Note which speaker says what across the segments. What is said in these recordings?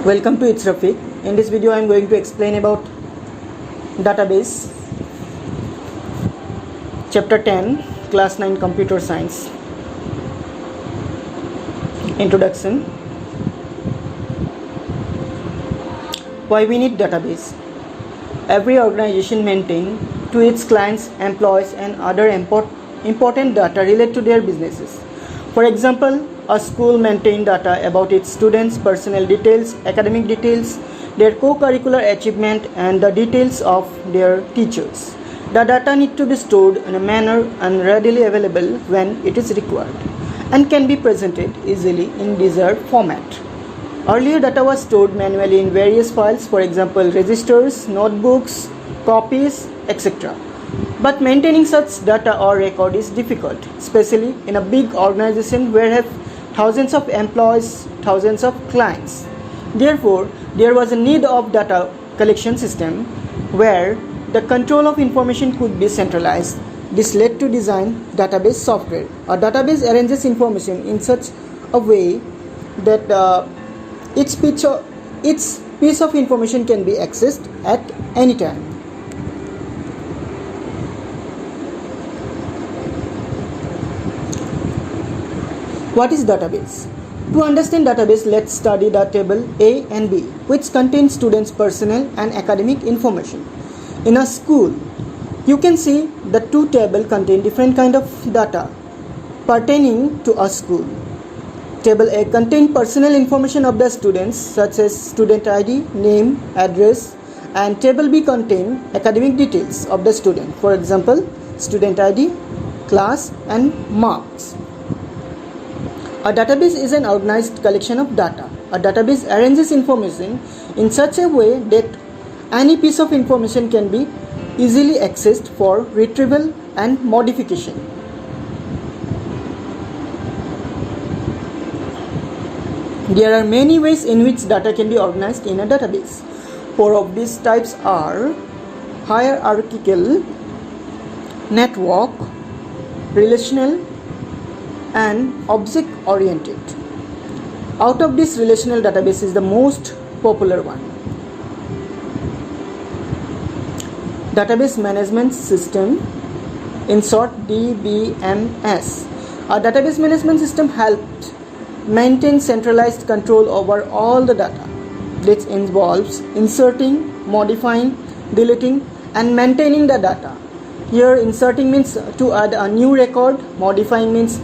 Speaker 1: Welcome to It's Rafiq. In this video I am going to explain about database, chapter 10, class 9 computer science. Introduction. Why we need database? Every organization maintains to its clients, employees and other important data related to their businesses. For example, a school maintains data about its students' personal details, academic details, their co-curricular achievement and the details of their teachers. The data need to be stored in a manner and readily available when it is required and can be presented easily in desired format. Earlier data was stored manually in various files, for example registers, notebooks, copies, etc. But maintaining such data or record is difficult, especially in a big organization where have thousands of employees, thousands of clients. Therefore, there was a need of data collection system where the control of information could be centralized. This led to design database software. A database arranges information in such a way that each piece of information can be accessed at any time. What is database? To understand database, let's study the table A and B, which contains students' personal and academic information. In a school, you can see the two tables contain different kind of data pertaining to a school. Table A contains personal information of the students such as student ID, name, address, and table B contains academic details of the student, for example, student ID, class, and marks. A database is an organized collection of data. A database arranges information in such a way that any piece of information can be easily accessed for retrieval and modification. There are many ways in which data can be organized in a database. Four of these types are hierarchical, network, relational, and object oriented. Out of this, relational database is the most popular one. Database management system, in short DBMS. A database management system helps maintain centralized control over all the data. This involves inserting, modifying, deleting and maintaining the data. Here inserting means to add a new record, modifying means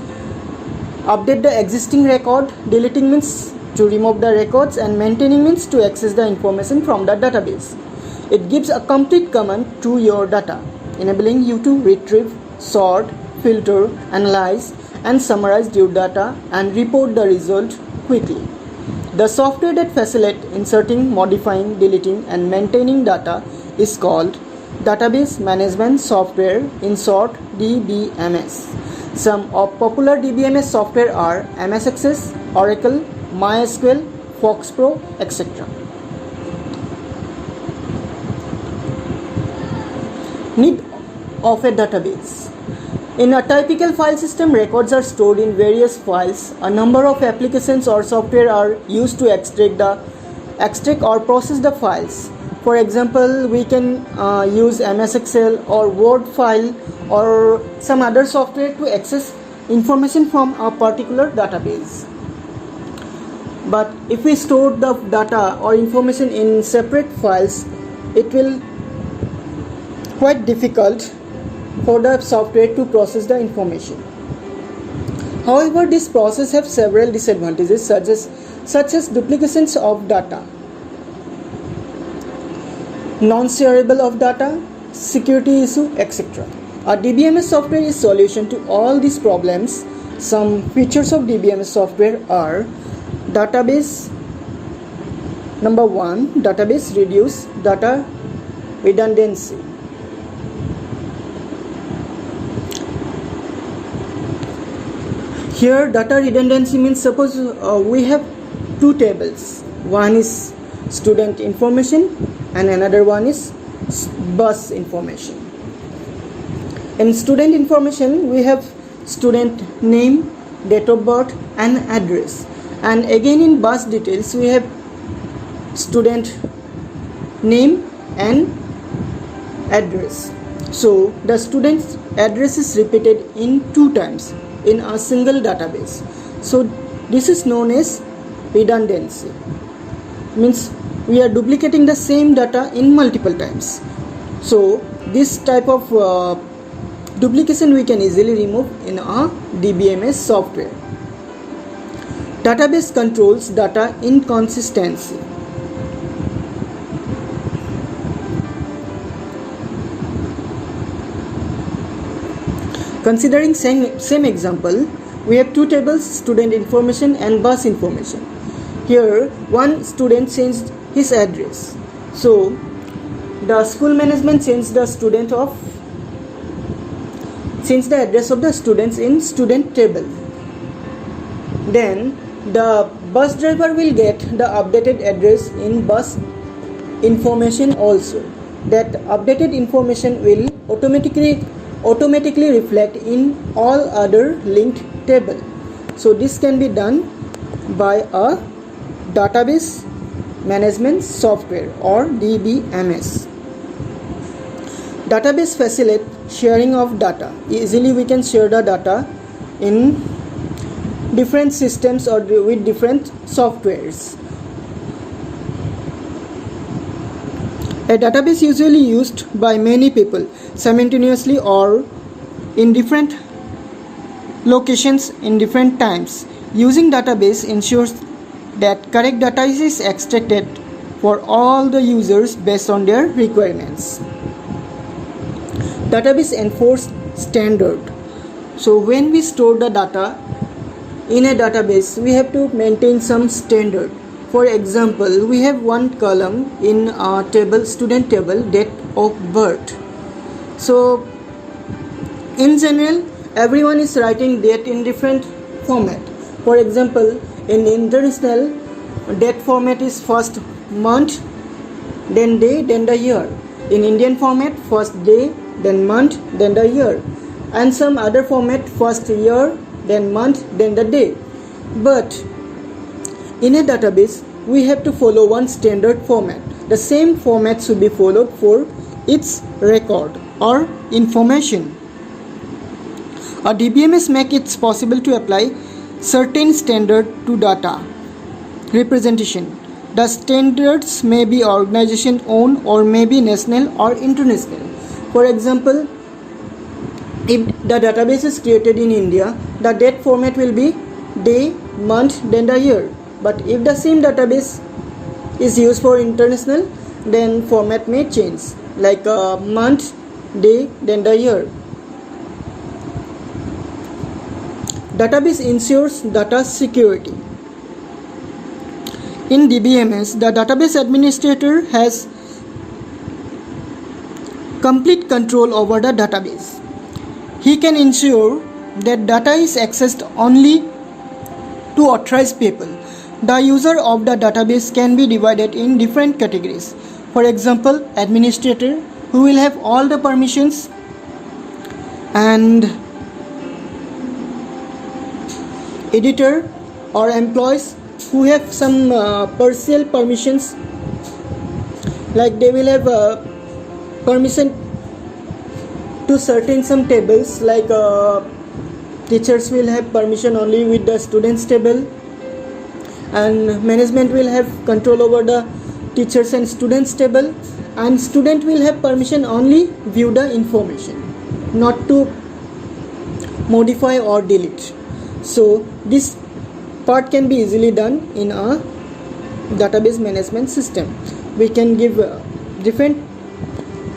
Speaker 1: update the existing record, deleting means to remove the records, and maintaining means to access the information from the database. It gives a complete command to your data, enabling you to retrieve, sort, filter, analyze, and summarize your data and report the result quickly. The software that facilitates inserting, modifying, deleting, and maintaining data is called Database Management Software, in short DBMS. Some of popular DBMS software are MS Access, Oracle, MySQL, FoxPro, etc. Need of a database. In a typical file system, records are stored in various files. A number of applications or software are used to extract or process the files. For example, we can use MS Excel or Word file or some other software to access information from a particular database. But if we store the data or information in separate files, it will quite difficult for the software to process the information. However, this process has several disadvantages such as duplications of data, non-shareable of data, security issue, etc. A DBMS software is solution to all these problems. Some features of DBMS software are database. Number 1, database reduce data redundancy. Here data redundancy means suppose we have two tables. One is student information and another one is bus information. In student information we have student name, date of birth and address, and again in bus details we have student name and address. So the student's address is repeated in 2 times in a single database. So this is known as redundancy. Means we are duplicating the same data in multiple times. So this type of duplication we can easily remove in a DBMS software. Database controls data inconsistency. Considering same example, we have 2 tables, student information and bus information. Here one student changed his address. So the school management changed the address of the students in student table. Then the bus driver will get the updated address in bus information also. That updated information will automatically reflect in all other linked table. So this can be done by a database management software or DBMS. Database facilitates sharing of data. Easily we can share the data in different systems or with different softwares. A database usually used by many people simultaneously or in different locations in different times. Using database ensures that correct data is extracted for all the users based on their requirements. Database enforce standard. So when we store the data in a database, we have to maintain some standard. For example, we have one column in our table, student table, date of birth. So in general, everyone is writing date in different format. For example, in international, date format is first month, then day, then the year. In Indian format, first day, then month, then the year. And some other format, first year, then month, then the day. But in a database, we have to follow one standard format. The same format should be followed for its record or information. A DBMS makes it possible to apply certain standard to data representation. The standards may be organization owned or may be national or international. For example, if the database is created in India, the date format will be day, month, then the year. But if the same database is used for international, then format may change, like month, day, then the year. Database ensures data security. In DBMS, the database administrator has complete control over the database. He can ensure that data is accessed only to authorized people. The user of the database can be divided in different categories. For example, administrator, who will have all the permissions, and editor or employees who have some partial permissions, like they will have permission to certain some tables, like teachers will have permission only with the students table, and management will have control over the teachers and students table, and student will have permission only view the information, not to modify or delete. So this part can be easily done in a database management system. We can give different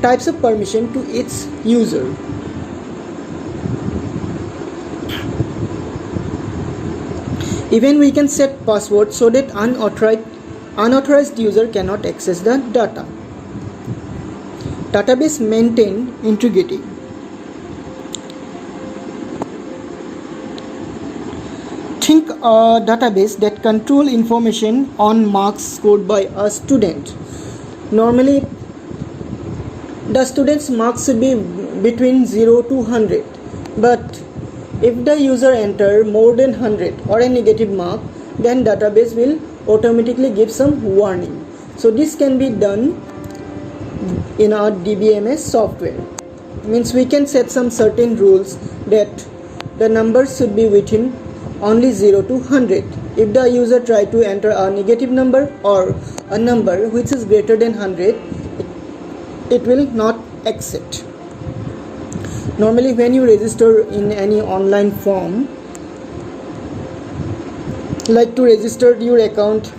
Speaker 1: types of permission to its user. Even we can set password so that unauthorized user cannot access the data. Database maintain integrity. Think a database that control information on marks scored by a student. Normally, the student's marks should be between 0 to 100, but if the user enter more than 100 or a negative mark, then database will automatically give some warning. So this can be done in our DBMS software. Means we can set some certain rules that the numbers should be within only 0 to 100. If the user try to enter a negative number or a number which is greater than 100, it will not accept. Normally when you register in any online form, like to register your account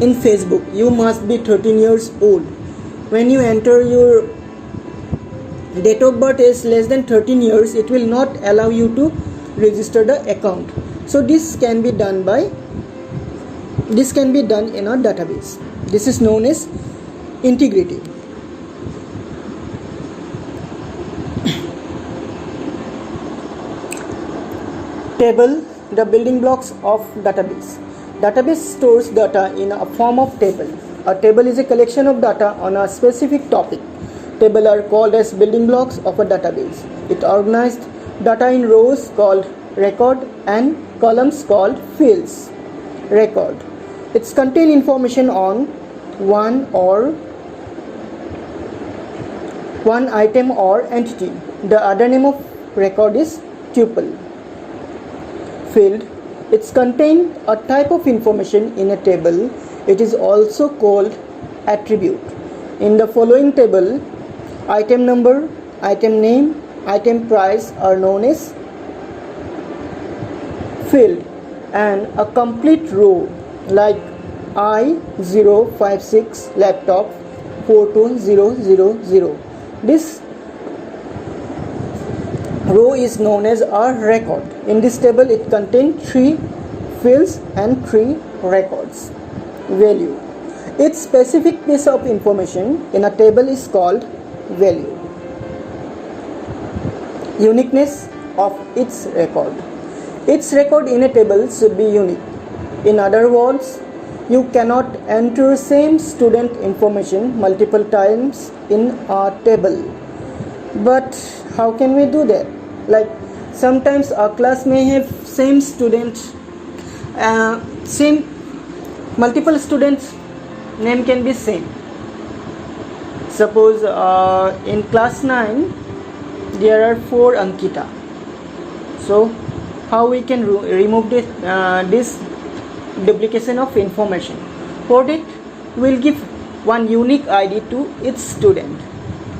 Speaker 1: in Facebook, you must be 13 years old. When you enter your date of birth is less than 13 years, it will not allow you to register the account. So this can be done in our database. This is known as integrity. Table, the building blocks of database. Database stores data in a form of table. A table is a collection of data on a specific topic. Tables are called as building blocks of a database. It organized data in rows called record and columns called fields. Record. It contains information on one item or entity. The other name of record is tuple. Field. It contains a type of information in a table. It is also called attribute. In the following table, item number, item name, item price are known as field, and a complete row like I056 laptop 42000. This row is known as a record. In this table, it contains 3 fields and 3 records. Value. Each specific piece of information in a table is called value. Uniqueness of its record. Each record in a table should be unique. In other words, you cannot enter same student information multiple times in a table. But how can we do that? Like sometimes a class may have same student, multiple students name can be same. Suppose in class 9 there are 4 Ankita. So how we can remove this duplication of information? For it, we will give one unique ID to each student,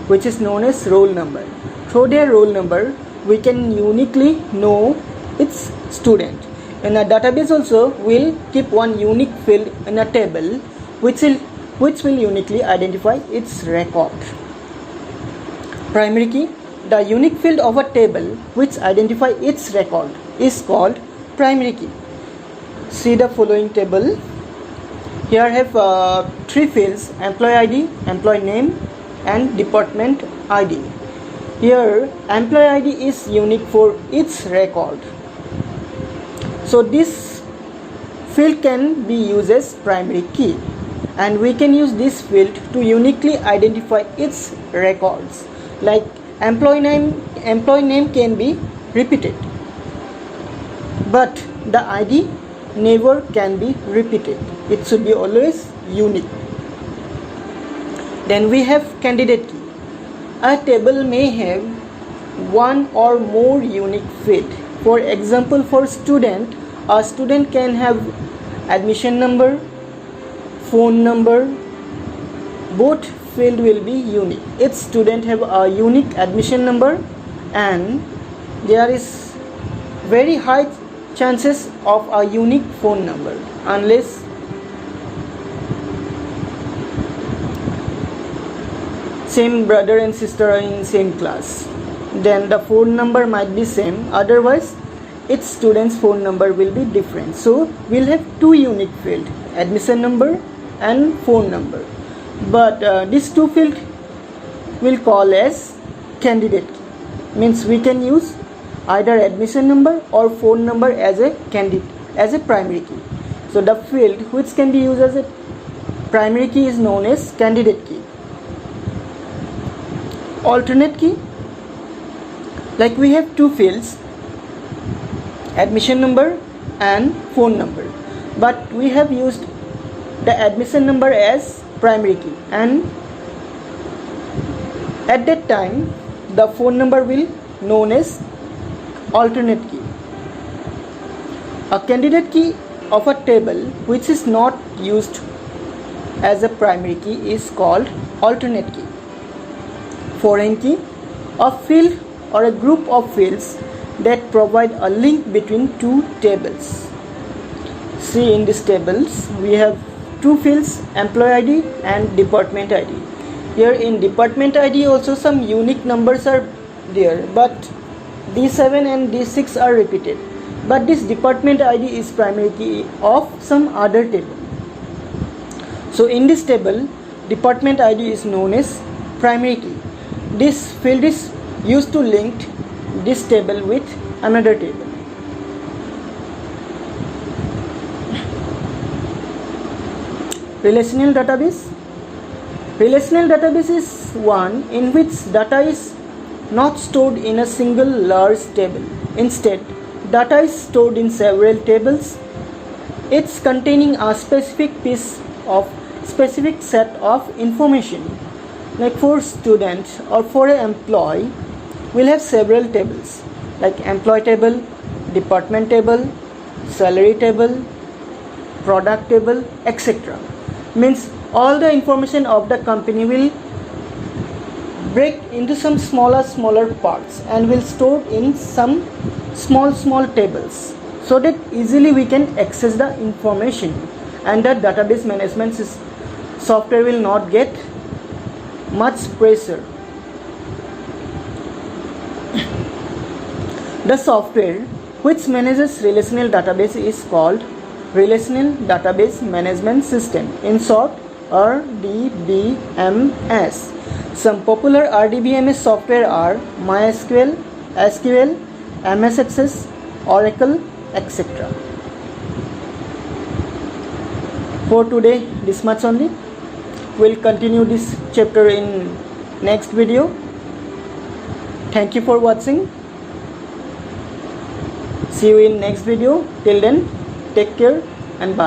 Speaker 1: which is known as roll number. Through their roll number, we can uniquely know its student. In a database also, we'll keep one unique field in a table which will uniquely identify its record. Primary key. The unique field of a table which identify its record is called primary key. See the following table. Here I have 3 fields: employee ID, employee name and department ID. Here employee ID is unique for its record. So this field can be used as primary key, and we can use this field to uniquely identify its records. Like employee name can be repeated, but the ID never can be repeated. It should be always unique. Then we have candidate key. A table may have one or more unique field. For example, for student, a student can have admission number, phone number. Both field will be unique. Each student have a unique admission number, and there is very high chances of a unique phone number, unless same brother and sister are in same class, then the phone number might be same. Otherwise each student's phone number will be different. So we'll have 2 unique field, admission number and phone number. But these 2 field will call as candidate key. Means we can use either admission number or phone number as a primary key. So the field which can be used as a primary key is known as candidate key. Alternate key. Like we have 2 fields, admission number and phone number, but we have used the admission number as primary key, and at that time the phone number will known as alternate key. A candidate key of a table which is not used as a primary key is called alternate key. Foreign key, a field or a group of fields that provide a link between two tables. See, in these tables we have two fields, employee ID and department ID. Here in department ID also some unique numbers are there, but D7 and D6 are repeated, but this department ID is primary key of some other table. So in this table, department ID is known as primary key. This field is used to link this table with another table. Relational database. Relational database is one in which data is not stored in a single large table. Instead, data is stored in several tables. It's containing a specific piece of specific set of information. Like for students or for an employee, we'll have several tables like employee table, department table, salary table, product table, etc. Means all the information of the company will break into some smaller parts and will store in some small tables, so that easily we can access the information, and the database management software will not get much pressure. The software which manages relational database is called Relational Database Management System, in short RDBMS. Some popular RDBMS software are MySQL, SQL, MS Access, Oracle, etc. For today, this much only. We'll continue this chapter in next video. Thank you for watching. See you in next video. Till then, take care and bye.